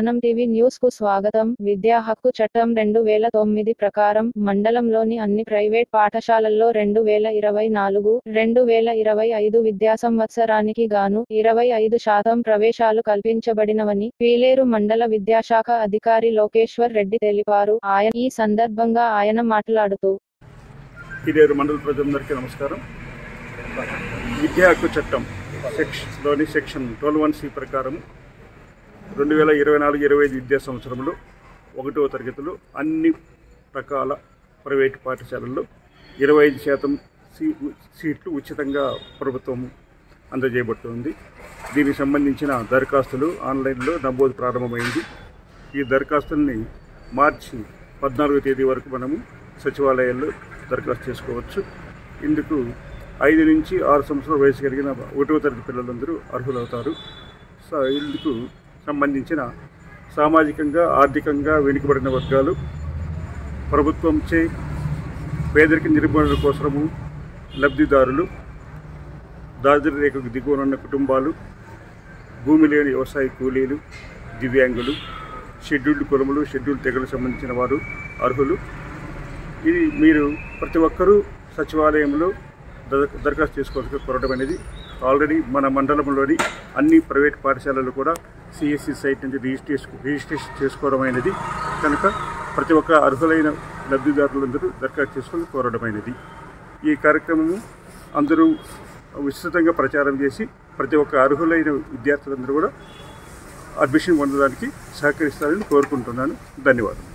జ్ఞానం TV news కు స్వాగతం. విద్యా హక్కు చట్టం 2009 ప్రకారం మండలంలోని అన్ని ప్రైవేట్ పాఠశాలల్లో 2024-2025 విద్యా సంవత్సరానికి గాను 25% ప్రవేశాలు కల్పించబడినవని పీలేరు మండల విద్యాశాఖ అధికారి లోకేశ్వర్ రెడ్డి తెలిపారు. ఈ సందర్భంగా ఆయన మాట్లాడుతూ పీలేరు మండల ప్రజలందరికీ నమస్కారం. విద్యా హక్కు చట్టం సెక్షన్ 12(1)(c) ప్రకారం 2024-25 విద్యా సంవత్సరంలో 1వ తరగతిలో అన్ని రకాల ప్రైవేటు పాఠశాలల్లో 25% సీట్లు ఉచితంగా ప్రభుత్వం అందజేయబడుతుంది. దీనికి సంబంధించిన దరఖాస్తులు ఆన్లైన్లో నమోదు ప్రారంభమైంది. ఈ దరఖాస్తుల్ని మార్చి 14వ తేదీ వరకు మనము సచివాలయాల్లో దరఖాస్తు చేసుకోవచ్చు. ఇందుకు 5 నుంచి 6 సంవత్సరాల వయసు కలిగిన 1వ తరగతి పిల్లలందరూ అర్హులవుతారు. ఇందుకు సంబంధించిన సామాజికంగా ఆర్థికంగా వెనుకబడిన వర్గాలు, ప్రభుత్వంచే పేదరిక నిర్మూలన కోసము లబ్ధిదారులు, దారిద్ర్య రేఖకు దిగువనున్న కుటుంబాలు, భూమి లేని వ్యవసాయ కూలీలు, దివ్యాంగులు, షెడ్యూల్డ్ కులములు, షెడ్యూల్డ్ తెగలకు సంబంధించిన వారు అర్హులు. ఇది మీరు ప్రతి ఒక్కరూ సచివాలయంలో దరఖాస్తు చేసుకోవాల్సి కోరడం అనేది ఆల్రెడీ మన మండలంలోని అన్ని ప్రైవేట్ పాఠశాలలు కూడా సిఎస్సి సైట్ నుంచి రిజిస్ట్రేషన్ చేసుకోవడం అయినది కనుక ప్రతి ఒక్క అర్హులైన లబ్ధిదారులందరూ దరఖాస్తు చేసుకొని కోరడమైనది. ఈ కార్యక్రమము అందరూ విస్తృతంగా ప్రచారం చేసి ప్రతి ఒక్క అర్హులైన విద్యార్థులందరూ కూడా అడ్మిషన్ పొందడానికి సహకరిస్తారని కోరుకుంటున్నాను. ధన్యవాదాలు.